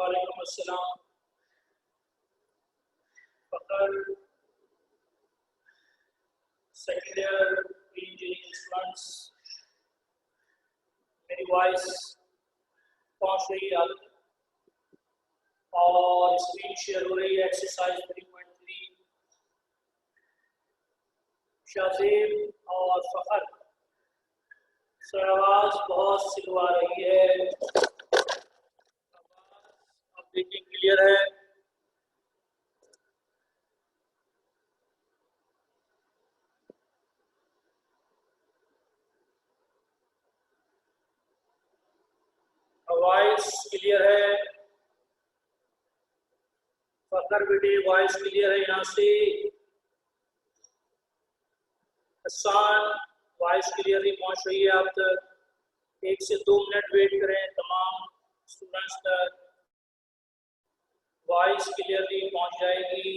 वालेकुम अस्सलाम। फकर second year engineering students, मेरी वॉइस पहुंच रही है और स्क्रीन शेयर हो रही है। एक्सरसाइज 3.3 शाज़ेब और फखर से आवाज़ बहुत स्लो आ रही है। आप देखिए क्लियर है? वॉइस क्लियर है? फखर बेटे वॉइस क्लियर है यहाँ से? हसन वॉइस क्लियरली पहुँच रही है आप तक? 1 से 2 मिनट वेट करें तमाम स्टूडेंट्स तक, वॉइस क्लियरली पहुँच जाएगी।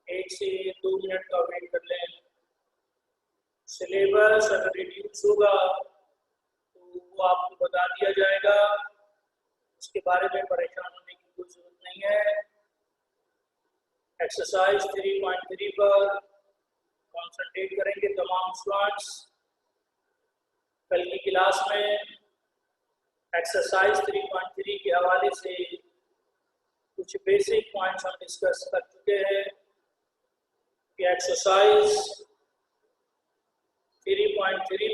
1 से 2 मिनट का वेट कर लें। सिलेबस अगर रिड्यूस होगा तो वो आपको बता दिया जाएगा, उसके बारे में परेशान होने की कोई जरूरत नहीं है। एक्सरसाइज 3.3 पर कॉन्सेंट्रेट करेंगे तमाम स्टूडेंट्स। कल की क्लास में एक्सरसाइज 3.3 के हवाले से कुछ बेसिक पॉइंट्स हम डिस्कस कर चुके हैं कि एक्सरसाइज 3.3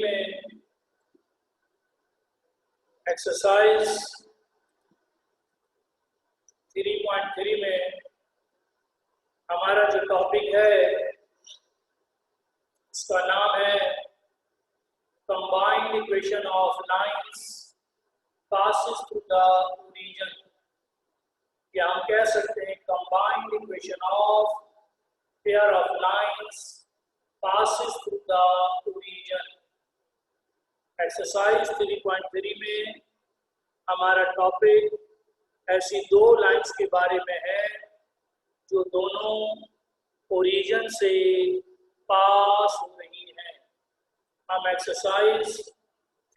में हमारा जो टॉपिक है उसका नाम है combined equation of lines passes through the origin, या हम कह सकते हैं combined equation of pair of lines passes through the origin. Exercise 3.3 में हमारा टॉपिक ऐसी दो लाइंस के बारे में है जो दोनों ओरिजिन से पास हो रही हैं। हम एक्सरसाइज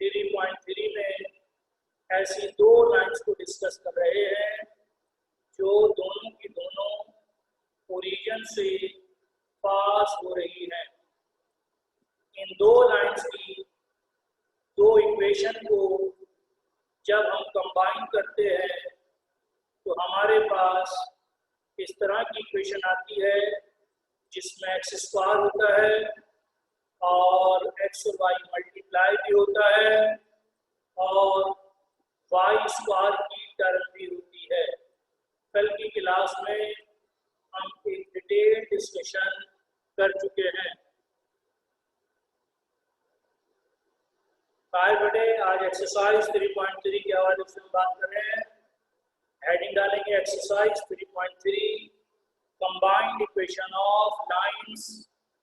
3.3 में ऐसी दो लाइंस को डिस्कस कर रहे हैं जो दोनों की दोनों ओरिजिन से पास हो रही हैं। इन दो लाइंस की दो इक्वेशन को जब हम कंबाइन करते हैं तो हमारे पास इस तरह की इक्वेशन आती है जिसमें एक्स स्क्वायर होता है और एक्स और वाई मल्टीप्लाई भी होता है और वाई स्क्वायर की टर्म भी होती है। कल की क्लास में हम एक डिटेल डिस्कशन कर चुके हैं। बड़े आज एक्सरसाइज 3.3 के हवाले से हम बात कर रहे हैं। हेडिंग डालेंगे exercise 3.3 combined equation of lines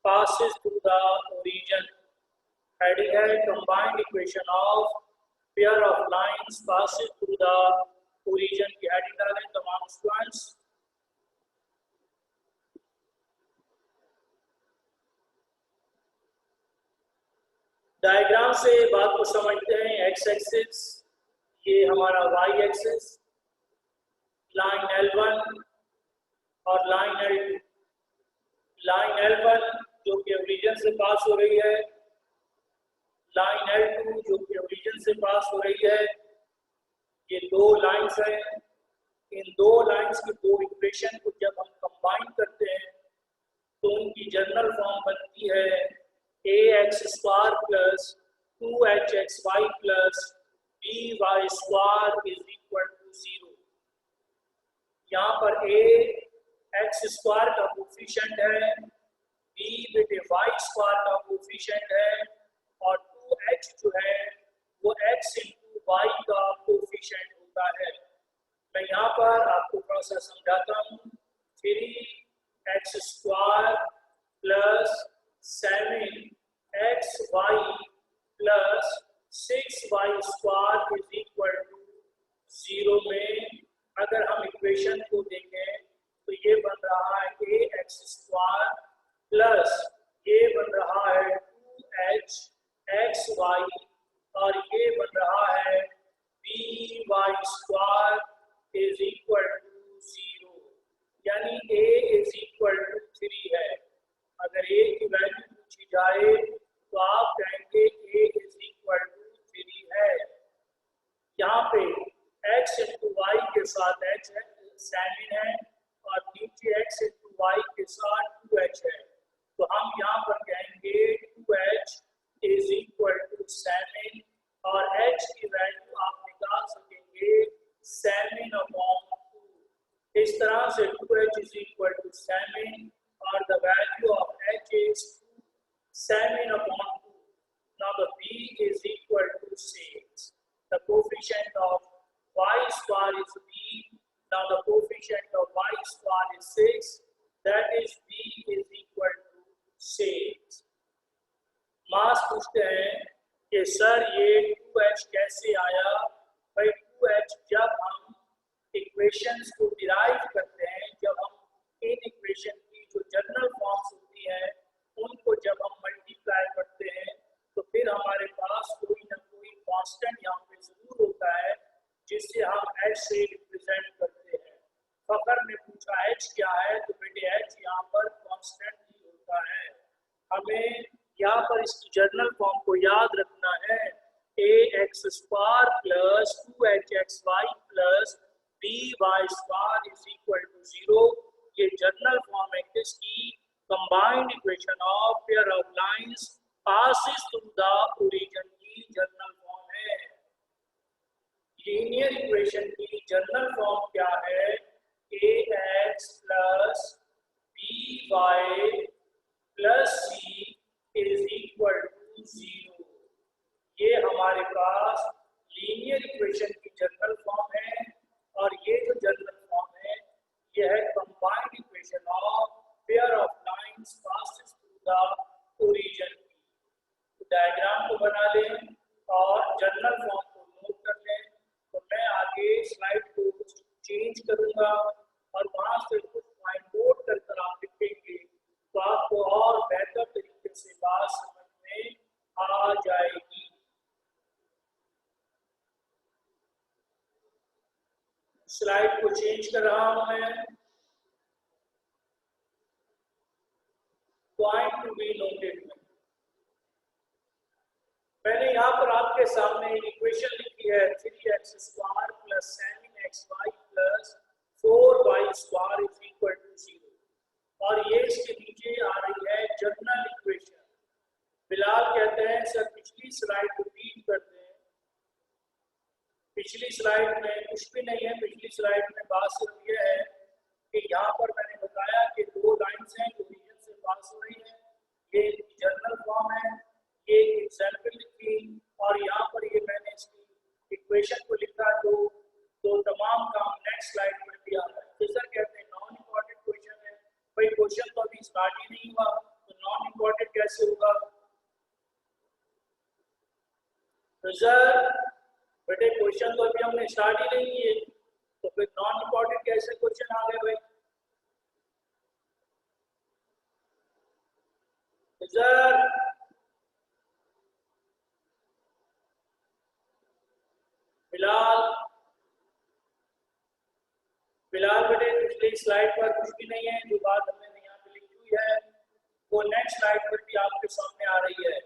passes through the origin. Heading है combined equation of pair of lines passes through the origin की हेडिंग डालें तमाम स्टूडेंट्स। डायग्राम से बात को समझते हैं। एक्स एक्सिस ये हमारा वाई एक्सिस, लाइन L1 और लाइन L2। लाइन L1 जो कि ओरिजिन से पास हो रही है, लाइन L2 जो कि ओरिजिन से पास हो रही है। ये दो लाइंस हैं। इन दो लाइंस की दो इक्वेशन को जब हम कंबाइन करते हैं तो उनकी जनरल फॉर्म बनती है ax² plus 2hxy plus by² is equal to 0। यहाँ पर a x² का कोफिशिएंट है, b बेटे y² का कोफिशिएंट है और 2h जो है वो x इंटू y का कोफिशिएंट होता है। मैं यहाँ पर आपको थोड़ा सा समझाता हूँ। 3x² plus 7xy plus 6y² is equal to 0 में अगर हम इक्वेशन को देखें तो ये बन रहा है ax² प्लस ये बन रहा है 2hxy और ये बन रहा है by² इज इक्वल टू 0, यानी a इज इक्वल टू 3 है। अगर a की वैल्यू पूछी जाए तो आप कहेंगे a इज इक्वल टू 3 है। यहाँ पे x इंटू वाई के साथ h है, 7 है, और नीचे x इंटू वाई के साथ 2h है। तो हम यहाँ पर कहेंगे 2h इज इक्वल टू 7, और h की वैल्यू आप निकाल सकेंगे 7/2। इस तरह से 2h इज इक्वल टू 7 और the value of h is 7/2. Now the b is equal to 6. The coefficient of y square is b. Now the coefficient of y square is 6. That is b is equal to 6. मास पूछते हैं कि sir ये 2h कैसे आया? भाई 2h जब हम equations को डिराइव करते हैं, जब हम इन इक्वेशन की जो जनरल फॉर्म्स होती हैं उनको जब हम मल्टीप्लाई करते हैं तो फिर हमारे पास कोई ना कोई कांस्टेंट यहाँ पे जरूर होता है जिससे हम h से रिप्रेजेंट करते हैं। फकर ने पूछा h क्या है, तो बेटे h यहाँ पर कांस्टेंट ही होता है। हमें यहाँ पर इसकी जर्नल फॉर्म को याद रखना है, ax square plus 2hxy plus by square is equal to 0। ये जर्नल फॉर्म है किसकी? Combined equation of pair of lines passes through the origin की जर्नल फॉर्म है। लीनियर इक्वेशन की जर्नल फॉर्म क्या है? ax plus by plus c is equal to 0। ये हमारे पास लीनियर इक्वेशन की जनरल फॉर्म है, और ये जो जनरल फॉर्म है ये है combined equation of pair of lines passes through the origin. तो डायग्राम को बना लें और जनरल फॉर्म को नोट कर लें। तो मैं आगे स्लाइड को चेंज करूंगा और वहां से कुछ पॉइंट नोट कर आप लिखेंगे तो आपको और बेहतर तरीके से बात समझ में आ जाएगी। स्लाइड को चेंज कर रहा हूं मैं। पॉइंट टू बी नोटेड में मैंने यहाँ पर आपके सामने एक इक्वेशन लिखी है 3x square plus 7xy plus 4y square is equal to 0, और ये इसके नीचे आ रही है जनरल इक्वेशन। बिलाल कहते हैं सर पिछली स्लाइड रिपीट करते हैं। पिछली स्लाइड में कुछ भी नहीं है, पिछली स्लाइड में बात सिर्फ यह है कि यहाँ पर मैंने बताया कि दो लाइंस हैं जो रीजन से पास हो रही है, ये जनरल फॉर्म है, ये एग्जाम्पल लिखी, और यहाँ पर ये मैंने इसकी इक्वेशन को लिखा। तो तमाम काम नेक्स्ट स्लाइड में भी आ रहा है। तो सर कहते हैं नॉन इम्पॉर्टेंट क्वेश्चन है। भाई क्वेश्चन तो अभी स्टार्ट ही नहीं हुआ तो नॉन इम्पॉर्टेंट कैसे होगा? तो सर बेटे क्वेश्चन तो अभी हमने स्टार्ट ही नहीं किए, तो फिर नॉन इम्पॉर्टेंट कैसे क्वेश्चन आ गए भाई? तो सर फिलहाल बेटे पिछली स्लाइड पर कुछ भी नहीं है। जो बात हमने यहाँ पे लिखी हुई है वो नेक्स्ट स्लाइड पर भी आपके सामने आ रही है।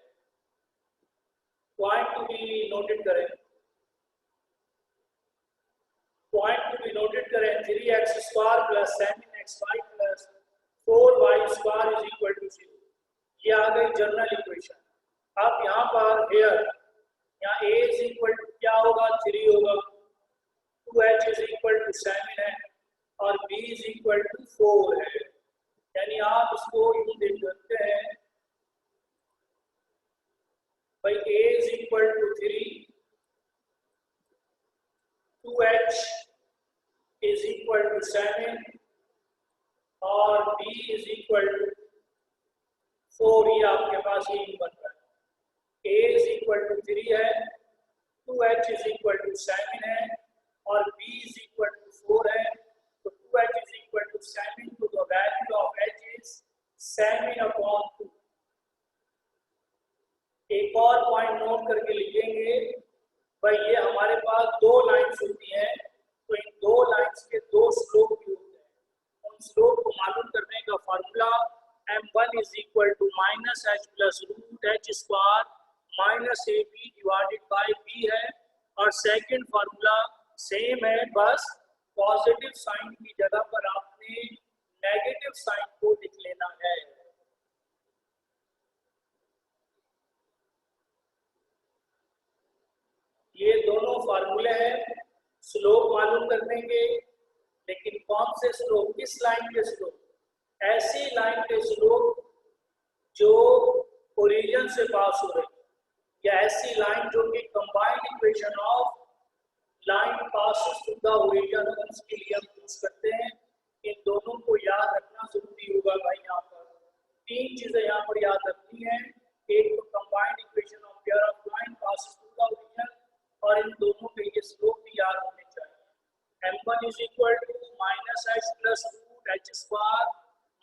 पॉइंट टू बी नोटेड करें, पॉइंट टू बी नोटेड करें 3x square plus 7xy plus 4y square is equal to 0। ये आ गई जनरल इक्वेशन। अब यहाँ पर हियर यहाँ a इज इक्वल टू क्या होगा? 3 होगा, 2h इज इक्वल टू 7 है, और b इज इक्वल टू 4 है। यानी आप इसको यूं देख सकते हैं भाई a is equal to 3, 2h is equal to 7 और b इज इक्वल टू 4। ये आपके पास ये बन रहा है। a इज इक्वल टू 3 है, 2h इज इक्वल टू 7 है, और b इज इक्वल टू 4 है। तो 2h इज इक्वल टू 7, तो the value of h is 7/2। एक और पॉइंट नोट करके लिखेंगे भाई, ये हमारे पास दो लाइंस होती हैं, तो इन दो लाइंस के दो स्लोप भी होते हैं। उन स्लोप को मालूम करने का formula m1 is equal to minus h plus root h square minus a b divided by b है। और सेकंड फार्मूला सेम है, बस पॉजिटिव साइन की जगह पर आपने नेगेटिव साइन को लिख लेना है। ये दोनों फार्मूले हैं स्लोप मालूम करने के, लेकिन कौन से स्लोप, किस लाइन के स्लोप? ऐसी लाइन के स्लोप जो ओरिजिन से पास हो रही, या ऐसी लाइन जो कि combined equation of line passes through the origin, उसके लिए हम यूज करते हैं। इन दोनों को याद रखना जरूरी होगा भाई। यहाँ पर तीन चीजें यहाँ पर याद रखनी है। एक तो combined equation of pair of line passes through the origin, और इन दोनों के ये स्लोप भी याद होने चाहिए। m1 is equal to minus h plus root h square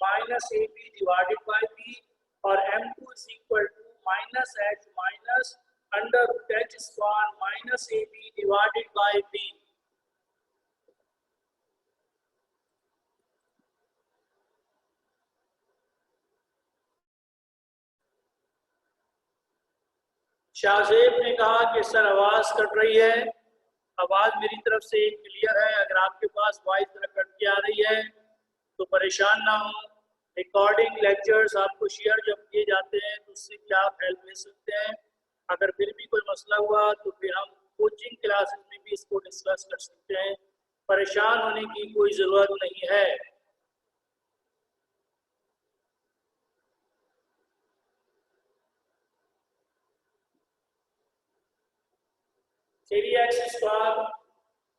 minus a b divided by b, और m2 is equal to minus h minus under root h square minus a b divided by b. Shahzeb ने कहा कि sir आवाज cut रही है। आवाज मेरी तरफ से क्लियर है। अगर आपके पास वॉइस कट के आ रही है तो परेशान ना हो। रिकॉर्डिंग लेक्चर्स आपको शेयर जब किए जाते हैं तो उससे भी आप हेल्प ले सकते हैं। अगर फिर भी कोई मसला हुआ तो फिर हम कोचिंग क्लासेस में भी इसको डिस्कस कर सकते हैं। परेशान होने की कोई ज़रूरत नहीं है। Three x square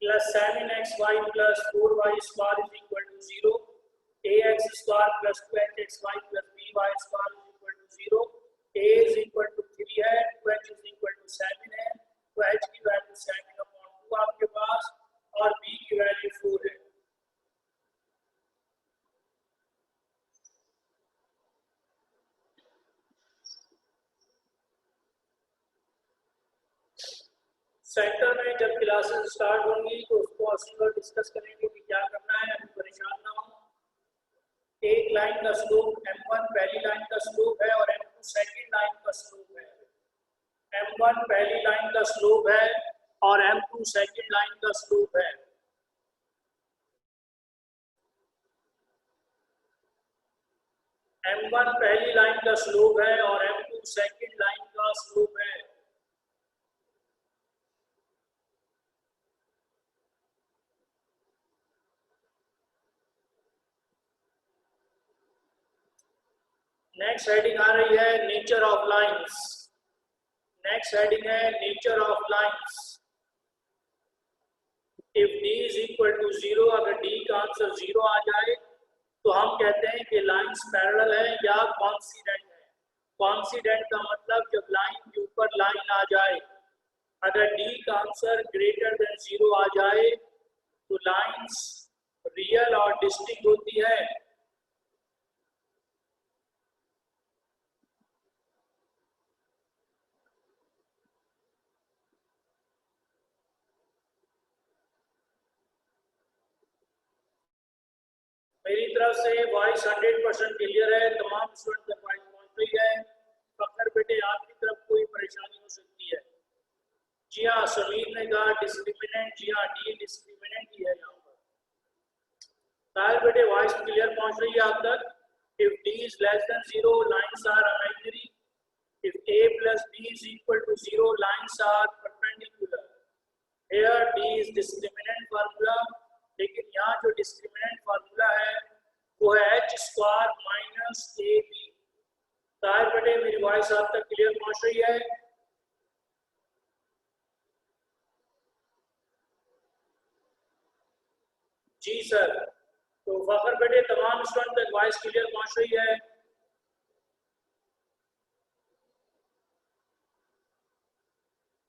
plus 7xy plus 4y square is equal to 0। ax square plus 2hxy plus by square is equal to 0। a is equal to 3 है, 2h इज इक्वल टू 7 है, तो h की वैल्यू 7/2 आपके पास, और b की value 4 है। Centre में जब क्लासेस स्टार्ट होंगी तो उसको असल डिस्कस करेंगे कि क्या करना है। अभी परेशान ना हो। एक लाइन का स्लोप m1 पहली लाइन का स्लोप है और m2 सेकंड लाइन का स्लोप है। m1 पहली लाइन का स्लोप है और m2 सेकंड लाइन का स्लोप है। m1 पहली लाइन का स्लोप है और m2 सेकंड लाइन का स्लोप है। नेक्स्ट हेडिंग आ रही है nature of lines. Next heading है nature of lines. If d is equal to 0, अगर d का आंसर 0 आ जाए तो हम कहते हैं कि लाइंस पैरेलल है या कॉन्सिडेंट है। कॉन्सिडेंट का मतलब जब लाइन के ऊपर लाइन आ जाए। अगर d का आंसर ग्रेटर देन 0 आ जाए तो लाइंस रियल और डिस्टिंक्ट होती है। मेरी तरफ से वॉइस 100% क्लियर है। तमाम स्टूडेंट तक वॉइस पहुंच रही है। फखर बेटे आपकी तरफ कोई परेशानी हो सकती है? जी हाँ, समीर ने कहा डिस्क्रिमिनेंट। जी हाँ, डी डिस्क्रिमिनेंट ही है यहाँ पर। साहिल बेटे वॉइस क्लियर पहुंच रही है आप तक? If d is less than 0 lines are imaginary. If a plus b is equal to 0 lines are perpendicular। here d is discriminant formula, लेकिन यहाँ जो डिस्क्रिमिनेंट फार्मूला है वो है h square minus a b. Tahir बेटे मेरी वॉइस आप तक क्लियर पहुंच रही है? जी सर। तो फखर बेटे तमाम स्टूडेंट तक वॉइस क्लियर पहुंच रही है?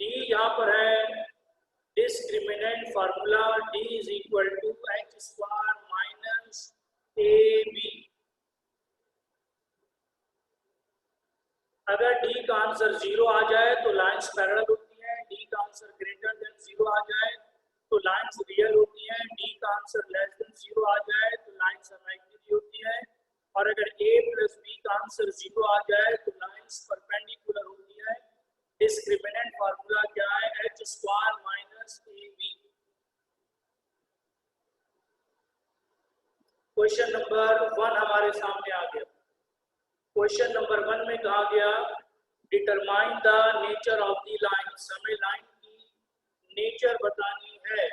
डी यहाँ पर है discriminant formula. d is equal to h square minus a b. अगर d का आंसर 0 आ जाए तो लाइंस पैरेलल होती हैं। d का आंसर ग्रेटर देन 0 आ जाए तो लाइंस रियल होती हैं, डी का आंसर लेस देन 0 आ जाए तो लाइंस इमेजिनरी होती है, और अगर a प्लस b का आंसर 0 आ जाए तो लाइंस परपेंडिकुलर होती है। डिस्क्रिमिनेंट फार्मूला क्या है? H square minus a b. Question number 1 हमारे सामने आ गया। क्वेश्चन नंबर 1 में कहा गया determine the nature of the lines. हमें लाइन की नेचर बतानी है,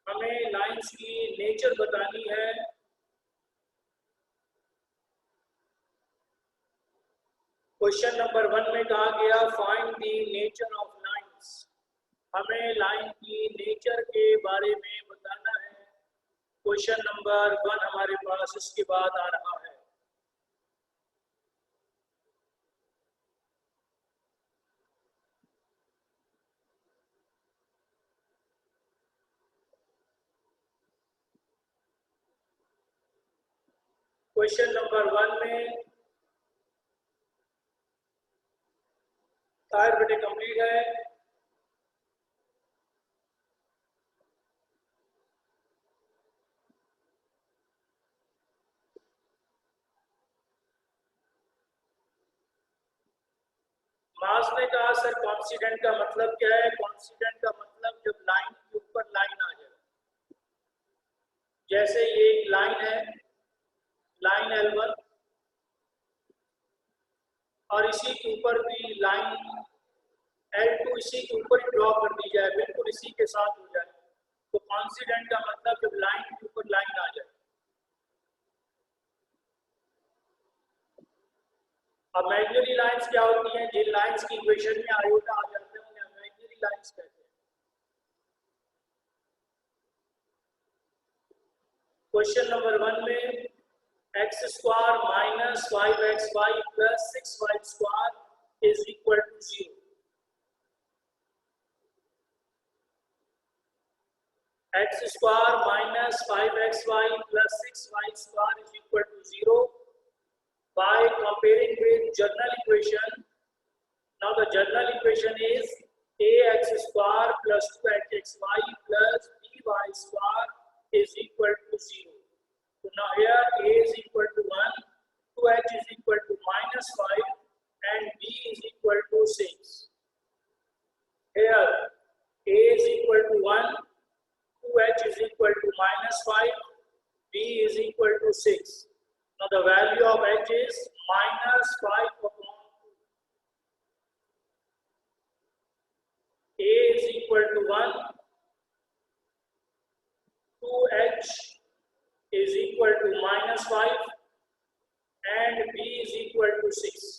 हमें लाइंस की नेचर बतानी है। क्वेश्चन नंबर 1 में कहा गया find the nature of lines. हमें लाइन की नेचर के बारे में बताना है। क्वेश्चन नंबर 1 हमारे पास इसके बाद आ रहा है। क्वेश्चन नंबर 1 में टायर बेटे कंप्लीट है। मास ने कहा सर कॉन्स्टिडेंट का मतलब क्या है? कॉन्स्टिडेंट का मतलब जब लाइन के ऊपर लाइन आ जाए, जैसे ये एक लाइन है, लाइन L1, और इसी के ऊपर भी लाइन L2 इसी के ऊपर ही ड्रॉ कर दी जाए, बिल्कुल इसी के साथ हो जाए, तो कॉन्स्टिडेंट का मतलब जब लाइन के ऊपर लाइन आ जाए। अब इमेजिनरी लाइंस क्या होती हैं? जिन लाइंस की इक्वेशन में आयोटा आ जाते हैं उन्हें इमेजिनरी लाइंस कहते हैं। क्वेश्चन नंबर 1 में x square minus 5xy plus 6y square is equal to 0। X square minus 5xy plus 6y square is equal to 0 by comparing with general equation. Now the general equation is ax square plus 2hxy plus by square is equal to 0. So now here a is equal to 1, 2h is equal to minus 5 and b is equal to 6. Here a is equal to 1, 2h is equal to minus 5, b is equal to 6. Now the value of h is minus 5 upon 2. A is equal to 1, 2h is equal to minus 5 and b is equal to 6.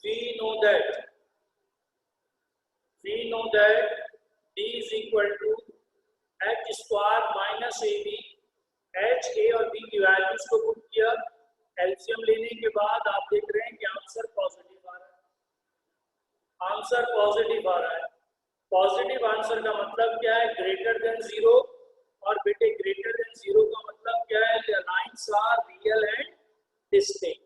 We know that d is equal to h square minus ab। h, a और b की values को put किया, LCM लेने के बाद आप देख रहे हैं कि आंसर पॉजिटिव आ रहा है। आंसर पॉजिटिव आ रहा है। पॉजिटिव आंसर का मतलब क्या है? Greater than 0। और बेटे ग्रेटर देन 0 का मतलब क्या है? The lines are real and distinct.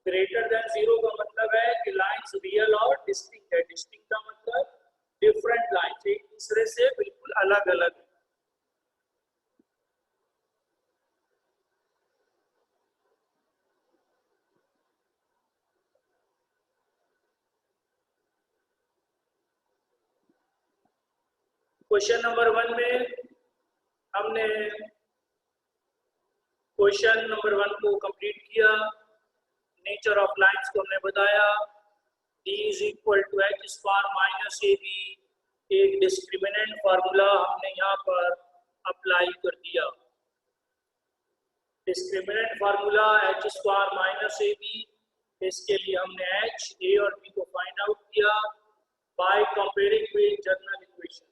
Greater than 0 का मतलब है कि लाइंस रियल और डिस्टिंक्ट है। डिस्टिंक्ट का मतलब डिफरेंट लाइंस, एक दूसरे से बिल्कुल अलग अलग है। क्वेश्चन नंबर 1 में हमने क्वेश्चन नंबर 1 को कंप्लीट किया। नेचर ऑफ लाइंस को हमने बताया। d is equal to h square minus a b, एक डिस्क्रिमिनेंट फार्मूला हमने यहाँ पर अप्लाई कर दिया। Discriminant formula h square minus a b, इसके लिए हमने h, a और b को फाइंड आउट किया by comparing with general equation.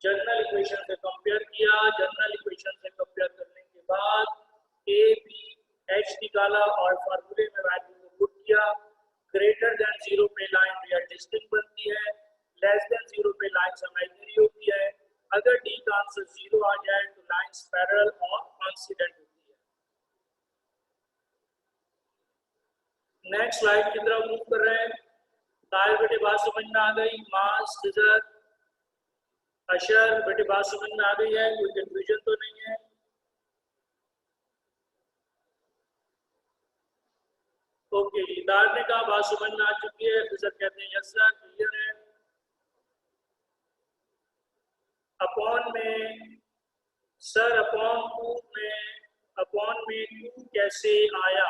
General equation से कंपेयर किया। जनरल इक्वेशन से कंपेयर करने के बाद a, b, h निकाला और फार्मूले में वैल्यू को पुट किया। ग्रेटर देन 0 पे लाइन रियल डिस्टिंक्ट बनती है, लेस देन 0 पे लाइन इमेजिनरी होती है। अगर d का आंसर 0 आ जाए तो लाइंस पैरेलल और कॉन्सिडेंट होती है। नेक्स्ट स्लाइड की तरफ मूव कर रहे हैं। ताहिर बेटे बात समझ में आ गई? मास, खिजर, अशर बेटे बात समझ में आ गई है? कोई कंफ्यूजन तो नहीं है? ओके जी, ताहिर ने कहा बात समझ में आ चुकी है। खिजर कहते हैं यस सर, क्लियर है। अपॉन में सर, अपॉन में टू कैसे आया?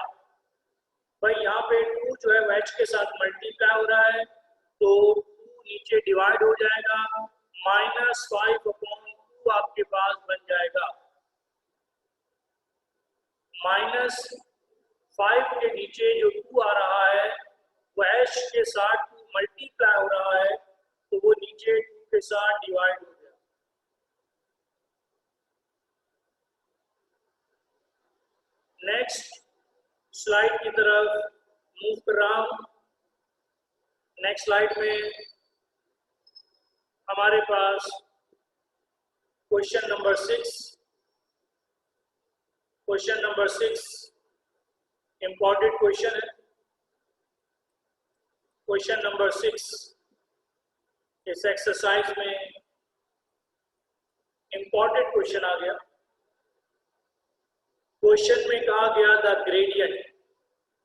भाई यहाँ पे टू जो है वह के साथ मल्टीप्लाई हो रहा है, तो टू नीचे डिवाइड हो जाएगा, -5/2 आपके पास बन जाएगा। -5 के नीचे जो 2 आ रहा है वह के साथ 2 मल्टीप्लाई हो रहा है, तो वो नीचे 2 के साथ डिवाइड हो गया। नेक्स्ट स्लाइड की तरफ मूव कर रहा हूं। नेक्स्ट स्लाइड में हमारे पास क्वेश्चन नंबर 6 इंपॉर्टेंट क्वेश्चन है। क्वेश्चन नंबर 6 इस एक्सरसाइज में इंपॉर्टेंट क्वेश्चन आ गया। क्वेश्चन में कहा गया द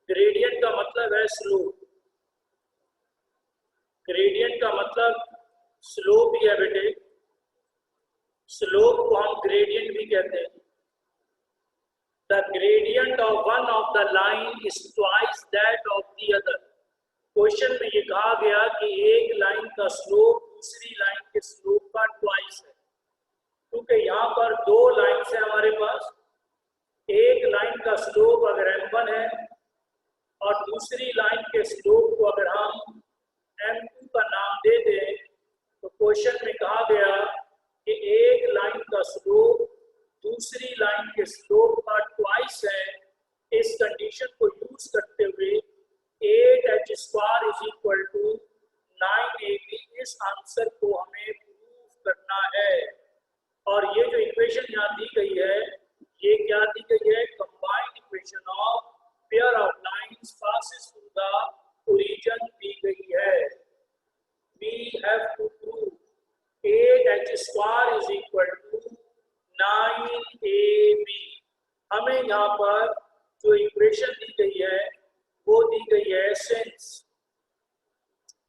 ग्रेडियंट का मतलब है स्लोप। ग्रेडियंट का मतलब स्लोप ही है बेटे। स्लोप को हम ग्रेडियंट भी कहते हैं। The gradient of one of the line is twice that of the other. Question में ये कहा गया कि एक लाइन का स्लोप दूसरी लाइन के स्लोप का ट्वाइस है, क्योंकि यहाँ पर दो लाइन है हमारे पास। एक लाइन का स्लोप अगर m1 है और दूसरी लाइन के स्लोप को अगर हम m2 का नाम दे दें, तो क्वेश्चन में कहा गया कि एक लाइन का स्लोप दूसरी लाइन के स्लोप का ट्वाइस है। इस कंडीशन को यूज करते हुए 8h² = 9ab, इस आंसर को हमें प्रूव करना है। और ये जो इक्वेशन यहाँ दी गई है, ये क्या दी गई है? Combined equation of pair of lines passes through the origin दी गई है। We have to prove 8h² = 9ab। हमें यहाँ पर जो इक्वेशन दी गई है वो दी गई है सिंस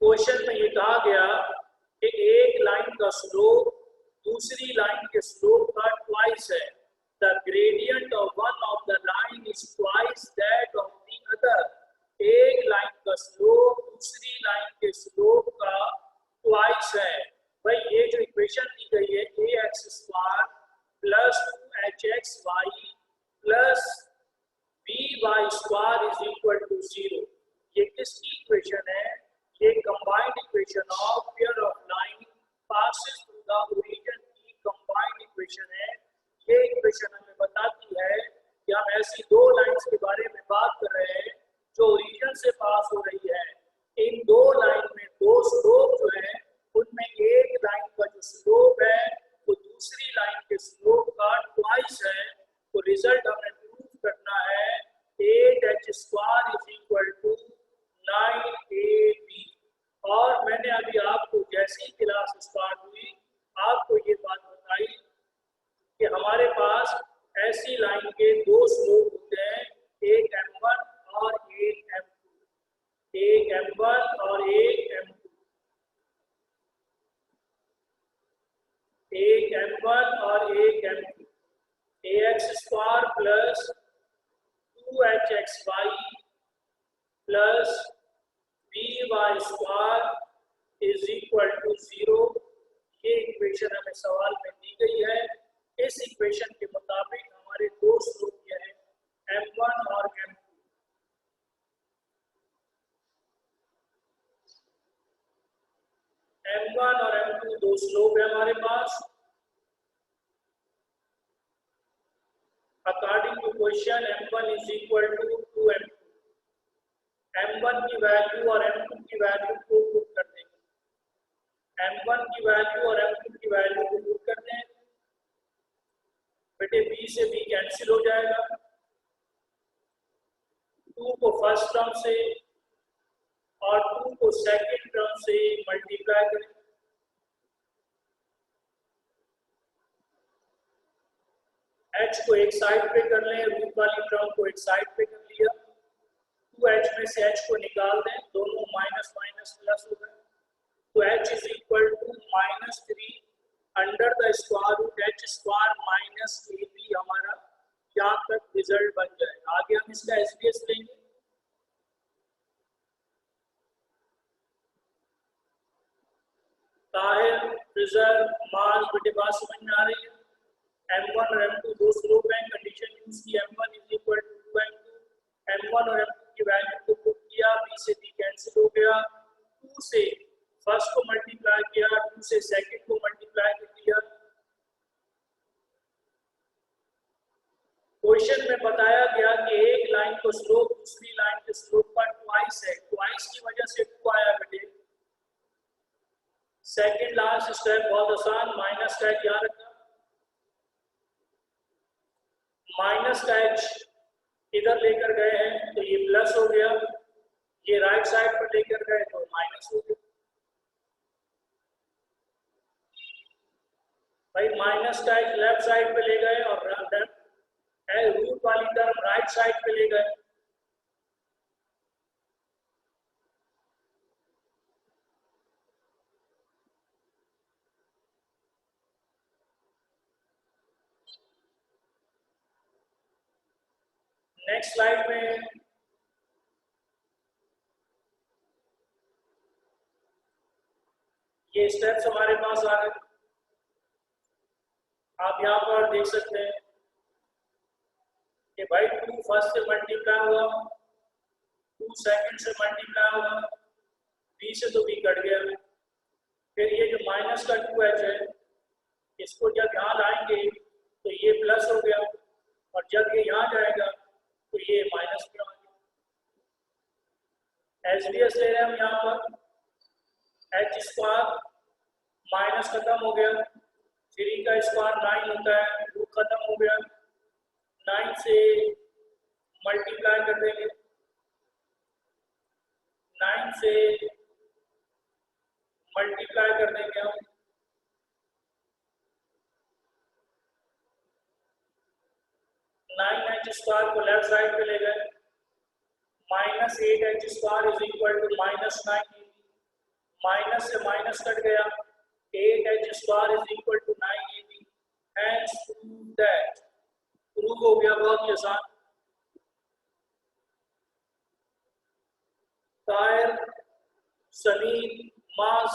क्वेश्चन में ये कहा गया कि एक लाइन का स्लोप दूसरी लाइन के स्लोप का ट्वाइस है। The gradient of one of the line is twice that of the other. एक लाइन का स्लोप दूसरी लाइन के स्लोप का ट्वाइस है। भाई ये जो इक्वेशन दी गई है ax² + 2hxy + by² = 0, ये किसकी इक्वेशन है? ये combined equation of pair of line passes through the origin की कंबाइंड इक्वेशन है। ये इक्वेशन हमें बताती है कि हम ऐसी दो लाइंस के बारे में बात कर रहे हैं जो ओरिजिन से पास हो रही है। इन दो लाइन में दो स्लोप जो है, उनमें एक लाइन का जो स्लोप है वो दूसरी लाइन के स्लोप का ट्वाइस है। तो रिजल्ट हमें प्रूव करना है 8h² = 9ab। और मैंने अभी आपको जैसी ही क्लास स्टार्ट हुई आपको ये बात बताई कि हमारे पास ऐसी लाइन के दो स्लोप होते हैं, एक m1 और एक m2। एक m1 और एक m2। एक m1 और एक m2। ax² + 2hxy + by² = 0। ये इक्वेशन हमें सवाल में दी गई है। इस इक्वेशन के मुताबिक हमारे दो स्लोप ये हैं m1 और m2। m1 और m2 दो स्लोप है हमारे पास। According to question m1 = 2m2। m1 की वैल्यू और m2 की वैल्यू को पुट कर देंगे। m1 की वैल्यू और m2 की वैल्यू को पुट कर दें, बेटे b से b कैंसिल हो जाएगा। 2 को फर्स्ट टर्म से और 2 को सेकेंड टर्म से मल्टीप्लाई करें। h को एक साइड पे कर लें, रूट वाली टर्म को एक साइड पे कर लिया, 2h में से h को निकाल दें, दोनों माइनस माइनस प्लस हो गए, तो h is equal to -3 under the square root h square minus ab हमारा यहाँ तक रिजल्ट बन जाएगा। आगे हम इसका एसपीएस लेंगे। ताहिर, रिजर्व, माल, बेटे बात समझ में आ रही है? M1 और M2 दो स्लोप हैं, कंडीशन यूज की M1 is equal to 2M2, M1 और M2 की वैल्यू को पुट किया, B से B कैंसिल हो गया, 2 से फर्स्ट को मल्टीप्लाई किया, 2 से सेकंड को मल्टीप्लाई कर दिया। क्वेश्चन में बताया गया कि एक लाइन को स्लोप दूसरी लाइन के स्लोप का ट्वाइस है, ट्वाइस की वजह से 2 आया बेटे। सेकंड लास्ट स्टेप बहुत आसान, माइनस का एच याद रखना, माइनस का एच इधर लेकर गए हैं तो ये प्लस हो गया, ये राइट साइड पर लेकर गए तो माइनस हो गया। भाई माइनस का एच लेफ्ट साइड पे ले गए और रूट वाली टर्म राइट साइड पे ले गए। नेक्स्ट स्लाइड में ये स्टेप्स हमारे पास आ गए, आप यहाँ पर देख सकते हैं कि भाई 2 फर्स्ट से मल्टीप्लाई हुआ, 2 सेकंड से मल्टीप्लाई हुआ, B से तो B कट गया, फिर ये जो माइनस का 2h है इसको जब यहाँ लाएंगे तो ये प्लस हो गया, और जब ये यहाँ जाएगा तो ये माइनस में आ गया। एसडीएस ले रहे हैं हम यहाँ पर, एच स्क्वायर माइनस खत्म हो गया, 3 का स्क्वायर 9 होता है, रूट खत्म हो गया, 9 से मल्टीप्लाई कर देंगे, 9 से मल्टीप्लाई कर देंगे हम, 9h स्क्वायर को लेफ्ट साइड पे ले गए, -8h square is equal to -9, minus से माइनस कट गया, 8h square is equal to 9ab, hence prove that, prove हो गया, बहुत ही आसान। ताहिर, समीर, मास,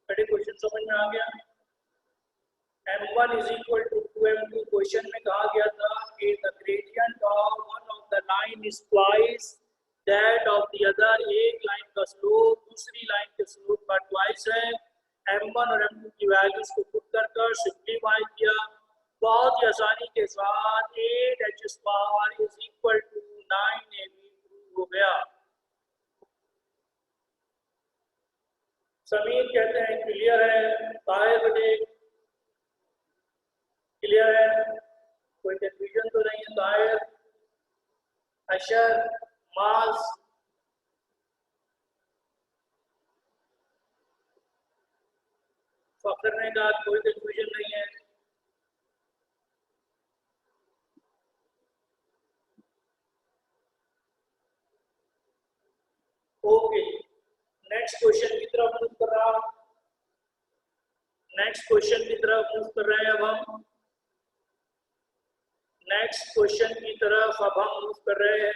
बड़े क्वेश्चन समझ में आ गया। M1 is equal to 2M2, question में कहा गया था कि the gradient of one of the line is twice that of the other, एक लाइन का स्लोप दूसरी लाइन के स्लोप का ट्वाइस है। M1 और M2 की वैल्यूज को पुट कर सिंप्लीफाई किया, बहुत ही आसानी के साथ 8h square is equal to 9ab prove हो गया। समीर कहते हैं क्लियर है, ताहिर बेटे क्लियर है, कोई कंफ्यूजन तो नहीं है? ताहिर, अशर, मास, फखर ने कहा कोई कंफ्यूजन नहीं है। ओके, नेक्स्ट क्वेश्चन की तरफ मूव कर रहा हूं, नेक्स्ट क्वेश्चन की तरफ मूव कर रहे हैं अब हम, नेक्स्ट क्वेश्चन की तरफ अब हम मूव कर रहे हैं,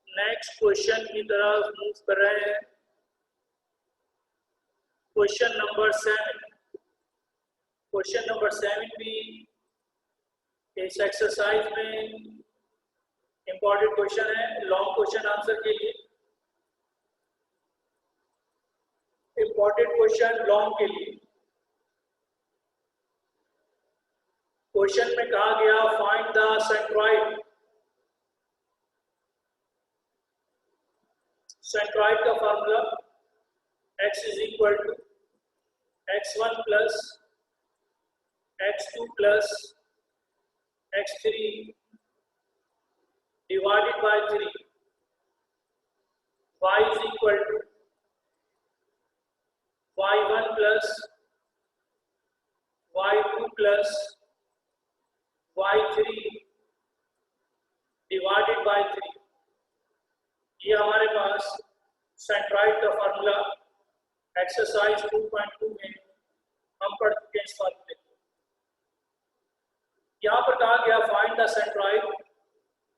नेक्स्ट क्वेश्चन की तरफ मूव कर रहे हैं, क्वेश्चन नंबर 7। क्वेश्चन नंबर 7 भी इस एक्सरसाइज में इंपॉर्टेंट क्वेश्चन है, लॉन्ग क्वेश्चन आंसर के लिए, इंपॉर्टेंट क्वेश्चन लॉन्ग के लिए। क्वेश्चन में कहा गया फाइंड द सेंट्रॉइड, सेंट्रॉइड का formula x is equal to x1 plus x2 plus x3 divided by 3, y is equal to y1 plus y2 plus y3 divided by 3। ये हमारे पास centroid का formula exercise 2.2 में हम पढ़ चुके हैं इस फार्मूले को। यहाँ पर कहा गया फाइंड द सेंट्रॉइड,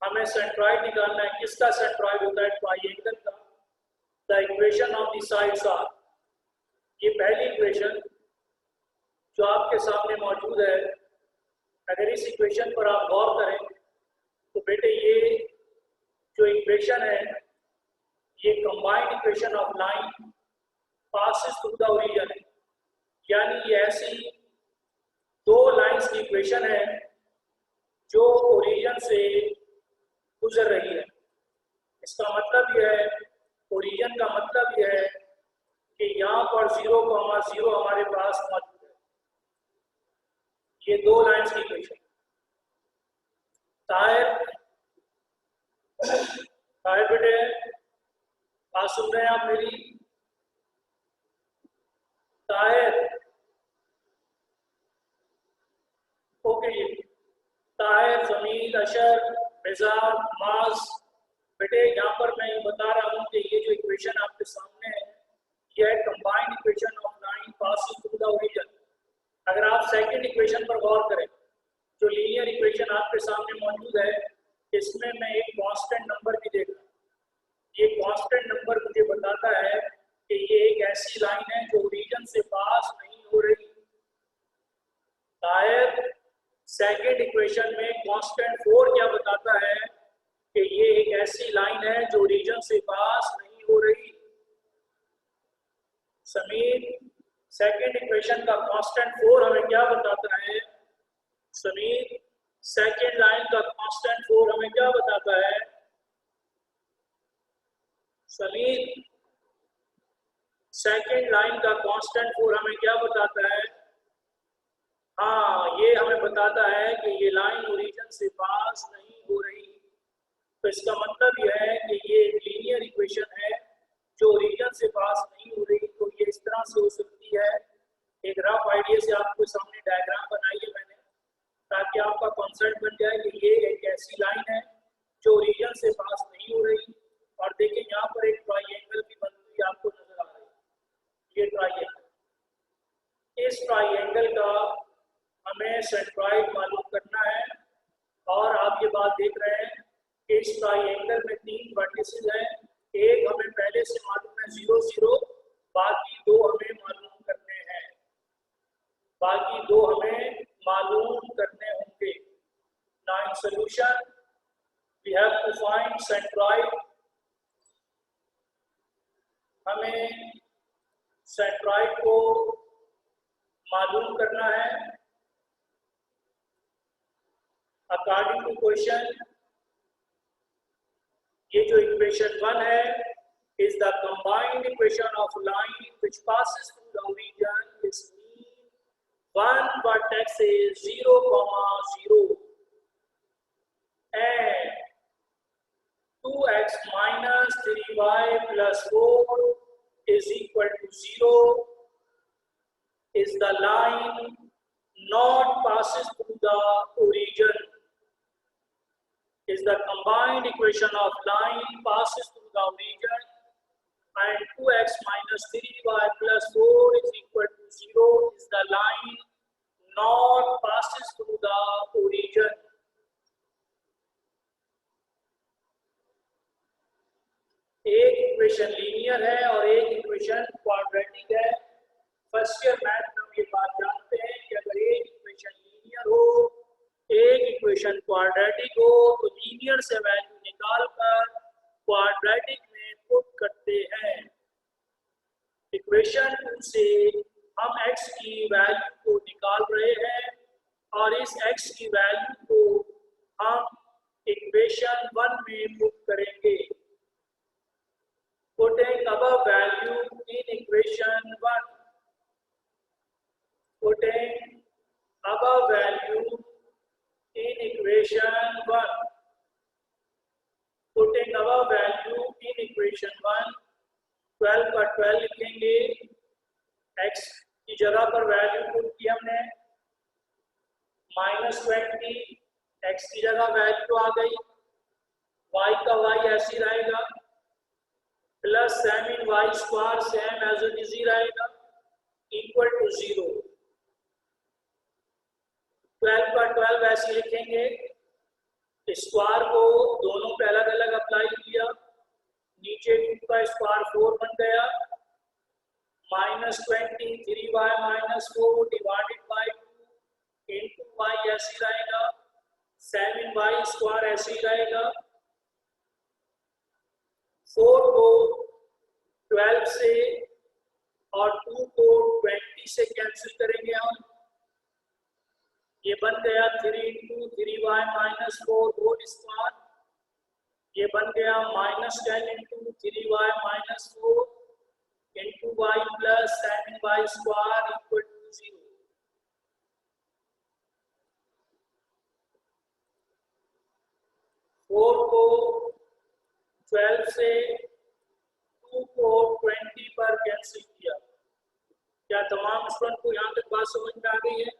हमें सेंट्रॉइड निकालना है। किसका सेंट्रॉइड होता है? ट्राइएंगल का। The equation of the sides are, ये पहली इक्वेशन जो आपके सामने मौजूद है, अगर इस इक्वेशन पर आप गौर करें तो बेटे ये जो इक्वेशन है ये combined equation of line passes through the origin है, यानी ये ऐसी दो लाइंस की इक्वेशन है जो ओरिजिन से गुजर रही है। इसका मतलब यह है, ओरिजिन का मतलब यह है कि यहाँ पर 0,0 हमारे पास मौजूद है। ये दो लाइंस की इक्वेशन। ताहिर बेटे बात सुन रहे हैं आप मेरी? ताहिर, ओके जी। ताहिर, जमील, अशर, मिजाज, माज, बेटे यहाँ पर मैं ये बता रहा हूँ कि ये जो इक्वेशन आपके सामने है ये है combined equation of line passing through the origin. अगर आप सेकंड इक्वेशन पर गौर करें, जो लीनियर इक्वेशन आपके सामने मौजूद है, इसमें मैं एक कांस्टेंट नंबर भी देख रहा हूँ। ये कांस्टेंट नंबर मुझे बताता है कि ये एक ऐसी लाइन है जो ओरिजिन से पास नहीं हो रही। शायद सेकंड इक्वेशन में कांस्टेंट 4 क्या बताता है कि ये एक ऐसी लाइन है जो ओरिजिन से पास नहीं हो रही। समीर, सेकंड इक्वेशन का कांस्टेंट 4 हमें क्या बताता है? समीर, सेकंड लाइन का कांस्टेंट 4 हमें क्या बताता है? समीर, सेकंड लाइन का कांस्टेंट 4 हमें क्या बताता है? हाँ, ये हमें बताता है कि ये लाइन ओरिजिन से पास नहीं हो रही। तो इसका मतलब यह है कि ये एक लीनियर इक्वेशन है जो ओरिजिन से पास नहीं हो रही। तो ये इस तरह से हो सकती है, एक रफ आइडिया से आपके सामने डायग्राम बनाई है मैंने, ताकि आपका कॉन्सेप्ट बन जाए कि ये एक ऐसी लाइन है जो ओरिजिन से पास नहीं हो रही। और देखिए यहाँ पर एक ट्राइएंगल की बनती हुई आपको नजर आ रही है, ये ट्राइएंगल। इस ट्राइएंगल का हमें सेंट्रॉइड मालूम करना है। और आप ये बात देख रहे हैं कि इस ट्राइएंगल में 3 वर्टिसेस हैं। एक हमें पहले से मालूम है 0, 0, बाकी 2 हमें मालूम करने हैं, बाकी 2 हमें मालूम करने होंगे। Now in solution we have to find centroid. हमें सेंट्रॉइड को मालूम करना है। अकॉर्डिंग टू क्वेश्चन, ये जो इक्वेशन 1 है is the combined equation of line which passes through the origin. It's mean one vertex is 0, 0 and 2x minus 3y plus 4 is equal to 0 is the line not passes through the origin. Is the combined equation of line passes through the origin and 2x minus 3y plus 4 is equal to 0 is the line not passes through the origin. एक equation linear है और एक equation quadratic है। First year math में हम ये बात जानते हैं कि अगर एक इक्वेशन लीनियर हो, एक इक्वेशन क्वाड्रेटिक हो, तो लीनियर से वैल्यू निकालकर क्वाड्रेटिक में पुट करते हैं। इक्वेशन 2 से हम x की वैल्यू को निकाल रहे हैं और इस x की वैल्यू को हम इक्वेशन 1 में पुट करेंगे। Putting above value in equation 1. Putting above value in equation 1. Putting above value in equation 1. 12 का 12 लिखेंगे, x की जगह पर वैल्यू पुट की हमने -20, x की जगह वैल्यू आ गई, y का y ऐसे ही रहेगा, plus same in y square same as it is ही रहेगा, इक्वल टू 0। 12 का 12 ऐसे लिखेंगे, स्क्वायर को दोनों पे अलग अलग अप्लाई किया, नीचे 2 का स्क्वायर 4 बन गया, -20 3y -4 divided by 2 into Y ऐसे ही रहेगा, सेम इन वाई स्क्वायर ऐसे ही रहेगा। 4 को 12 से और 2 को 20 से कैंसिल करेंगे हम, ये बन गया 3 इंटू 3y -4 होल स्क्वायर, ये बन गया -10 into 3y -4 into y plus sin y square equal to 0। Four को 12 से 2 को 20 पर कैंसिल किया। क्या तमाम स्टूडेंट को यहाँ तक बात समझ में आ गई है?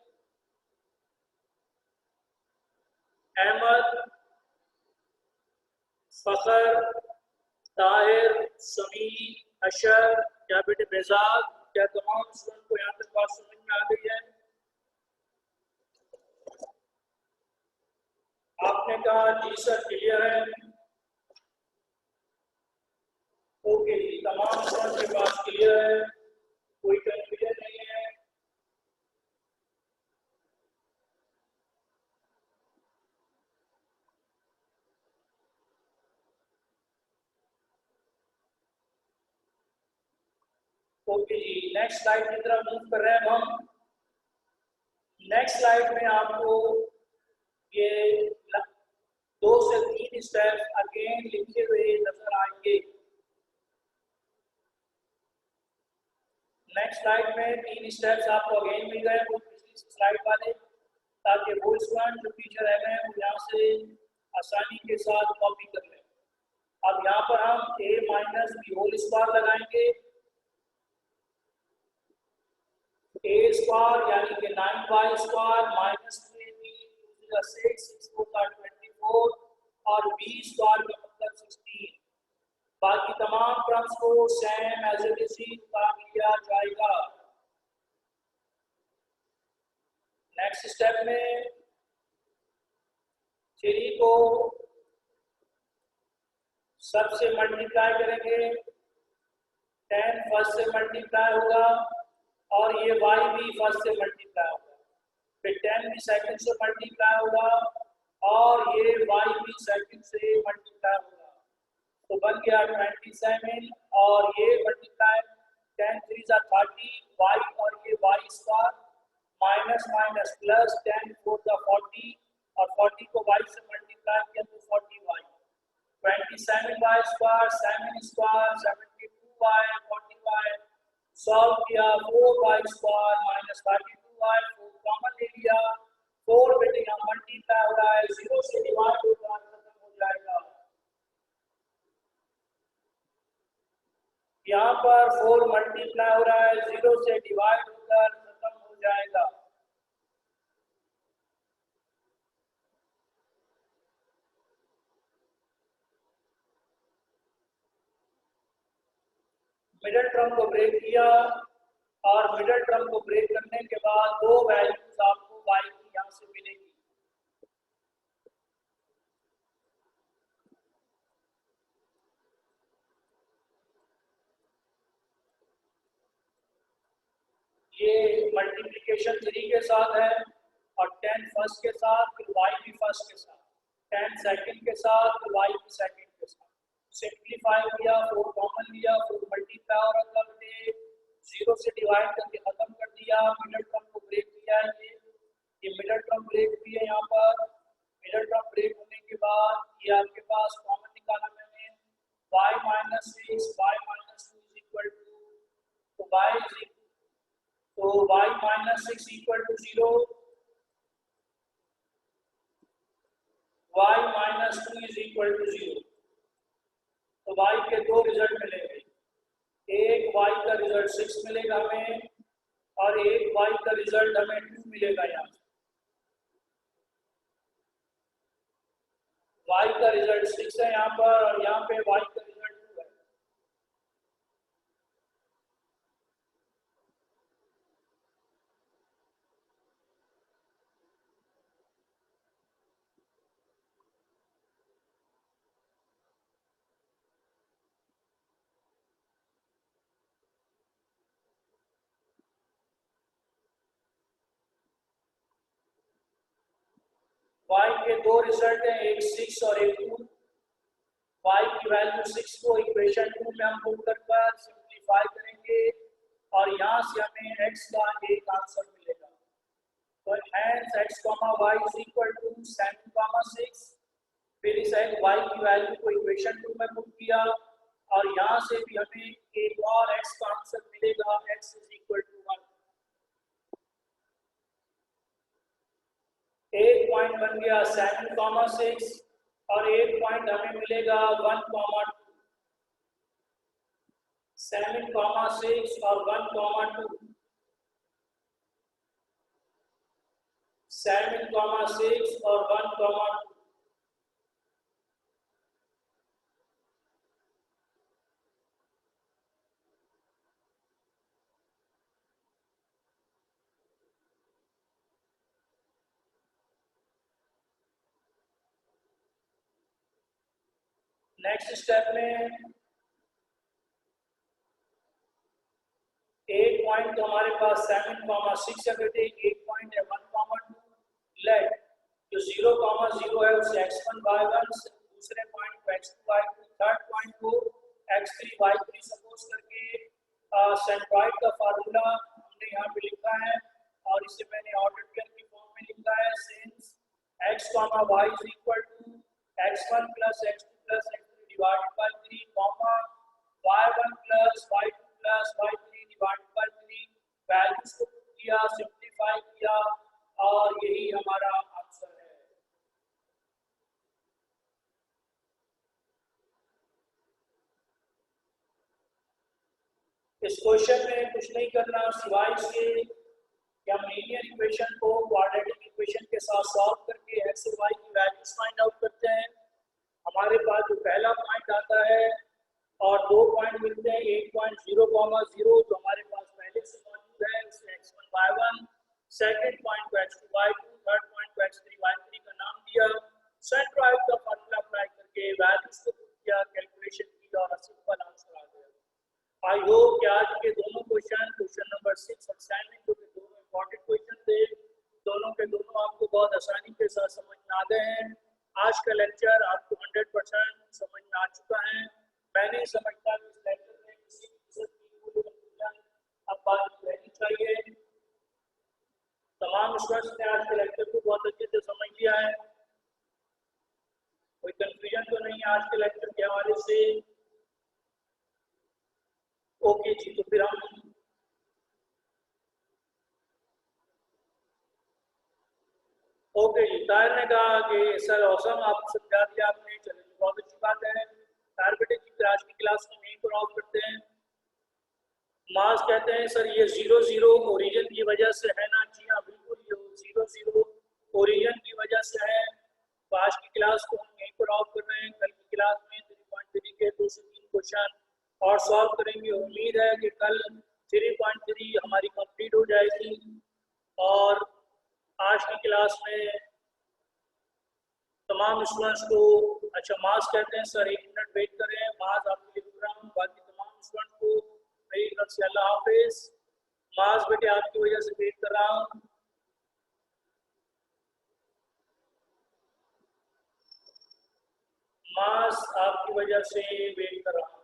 अहमद, फखर, ताहिर, समी, अशर, क्या बेटे बेजाद, क्या तमाम स्टूडेंट को यहाँ तक बात समझ में आ गई है? आपने कहा जी सर क्लियर है। ओके जी, तमाम स्टूडेंट के पास क्लियर है, कोई कंफ्यूजन नहीं है। ओके जी, नेक्स्ट स्लाइड की तरफ मूव कर रहे हैं हम। नेक्स्ट स्लाइड में आपको ये 2 से 3 स्टेप अगेन लिखे हुए नजर आएंगे। नेक्स्ट स्लाइड में 3 स्टेप्स आपको अगेन मिल गए वो पिछली स्लाइड वाले, ताकि वो स्टूडेंट जो पीछे रह गए हैं वो यहाँ से आसानी के साथ कॉपी कर लें। अब यहाँ पर हम a minus b whole square लगाएंगे, a स्क्वायर यानी कि 9y स्क्वायर माइनस 3b 6 होगा 24 और b स्क्वायर का मतलब 16। बाकी तमाम टर्म्स को सेम एज इट इज ही उतार लिया जाएगा। नेक्स्ट स्टेप में 3 को सबसे मल्टीप्लाई करेंगे, 10 फर्स्ट से मल्टीप्लाई होगा और ये y भी फर्स्ट से मल्टीप्लाई होगा, फिर 10 भी सेकंड से मल्टीप्लाई होगा और ये y भी सेकंड से मल्टीप्लाई होगा, तो बन गया 27 और ये मल्टीप्लाई 10 3 जा 30 y और ये y square minus minus plus 10 4 जा 40 और 40 को y से मल्टीप्लाई किया तो 40y 27y square 7 square 72y 40y solve किया 4y square minus 32y 4 common ले लिया, 4 बेटे यहाँ मल्टीप्लाई हो रहा है 0 से डिवाइड होगा खत्म हो जाएगा। यहाँ पर 4 मल्टीप्लाई हो रहा है 0 से डिवाइड होकर खत्म हो जाएगा। मिडिल टर्म को ब्रेक किया और मिडिल टर्म को ब्रेक करने के बाद 2 वैल्यूज आपको y की यहाँ से मिलेगी। ये मल्टीप्लिकेशन 3 के साथ है और 10 फर्स्ट के साथ, फिर y भी फर्स्ट के साथ, 10 सेकंड के साथ, फिर y भी सेकंड के साथ। सिंप्लीफाई किया, 4 कॉमन लिया, 4 मल्टीप्लाई और कर दिए, 0 से डिवाइड करके खत्म कर दिया, मिडिल टर्म को ब्रेक किया। ये मिडिल टर्म ब्रेक हुई है। यहाँ पर मिडिल टर्म ब्रेक होने के बाद ये आपके पास कॉमन निकाला मैंने, y minus 6 y minus 2 is equal to, तो y minus 6 equal to 0, y minus 2 is equal to 0, तो y के 2 रिजल्ट मिलेंगे। एक y का रिजल्ट 6 मिलेगा हमें और एक y का रिजल्ट हमें 2 मिलेगा। यहाँ y का रिजल्ट 6 है यहाँ पर और यहाँ पे y का रिजल्ट 2 है। y के दो रिजल्ट हैं, एक 6 और एक 2। y की वैल्यू 6 को इक्वेशन 2 में हम पुट कर सिंप्लीफाई करेंगे और यहाँ से हमें x का एक आंसर मिलेगा। तो hence x, y is equal to 7, 6। फिर इस y की वैल्यू को इक्वेशन 2 में पुट किया और यहाँ से भी हमें एक और x का आंसर मिलेगा, x is equal to 1। एक पॉइंट बन गया 7, 6 और एक पॉइंट हमें मिलेगा 1, 2। 7, 6 और 1, 2। 7, 6 और 1, 2। नेक्स्ट स्टेप में एक पॉइंट तो हमारे पास 7, 6 है बेटे, एक पॉइंट है 1, 2। लेट जो 0, 0 है उसे x1 y1, दूसरे पॉइंट को x2 y2, थर्ड पॉइंट को x3 y3 सपोज करके सेंट्रॉइड का फार्मूला हमने यहाँ पे लिखा है और इसे मैंने ऑर्डर पेयर की फॉर्म में लिखा है। Since x, y is equal to x1 plus x2 plus x3 divided by 3, y1 plus y2 plus y3 divided by 3, values को किया, सिंप्लीफाई किया और यही हमारा आंसर है। इस क्वेश्चन में कुछ नहीं करना सिवाय इसके कि हम लीनियर इक्वेशन को क्वाड्रेटिक इक्वेशन के साथ सॉल्व करके x और y की वैल्यूज फाइंड आउट करते हैं। हमारे पास जो पहला पॉइंट आता है और दो पॉइंट मिलते हैं, एक पॉइंट 0, 0 जो हमारे पास पहले से मौजूद है, उसे x1 y1, सेकंड पॉइंट को x2 y2, थर्ड पॉइंट को x3 y3 का नाम दिया, सेंट्रॉइड का फार्मूला अप्लाई करके वैल्यूज को पुट किया, कैलकुलेशन की और सिंपल आंसर आ गया। आई होप कि आज के दोनों क्वेश्चन नंबर 6 और 7 जो कि दोनों इंपॉर्टेंट क्वेश्चन थे, दोनों के दोनों आपको बहुत आसानी के साथ समझ में आ गए हैं। आज का लेक्चर आपको 100% समझ में आ चुका है। मैं नहीं समझता कि इस लेक्चर में किसी भी कंफ्यूजन अब बात रहनी चाहिए। तमाम स्टूडेंट्स ने आज के लेक्चर को बहुत अच्छे से समझ लिया है, कोई कंफ्यूजन तो नहीं आज के लेक्चर के हवाले से। ओके जी, तो फिर हम ओके जी, ताहिर ने कहा कि सर औसम आप समझा दिया आपने, चलिए बहुत अच्छी बात है। ताहिर बेटे जी आज की क्लास को यहीं पर ऑफ करते हैं। मास कहते हैं सर ये 0, 0 ओरिजिन की वजह से है ना? जी हाँ बिल्कुल, ये 0, 0 ओरिजिन की वजह से है। तो आज की क्लास को हम यहीं पर ऑफ कर रहे हैं। कल की क्लास में 3.3 के 2 से 3 क्वेश्चन और सॉल्व करेंगे। उम्मीद है कि कल 3.3 हमारी कंप्लीट हो जाएगी। और आज की क्लास में तमाम स्टूडेंट्स को अच्छा मास कहते हैं सर, 1 मिनट वेट करें, मास आपके लिए लिख रहा हूँ। बाकी तमाम स्टूडेंट्स को मेरी तरफ से अल्लाह हाफिज। मास बेटे आपकी वजह से वेट कर रहा हूँ। मास आपकी वजह से वेट कर रहा हूँ।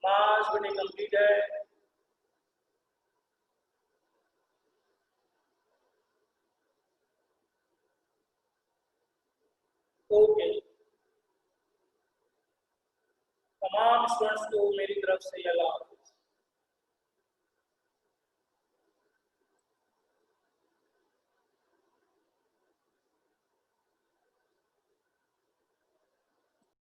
मास बेटे कंप्लीट है। ओके, तमाम स्टूडेंट्स को मेरी तरफ से अल्लाह हाफिज।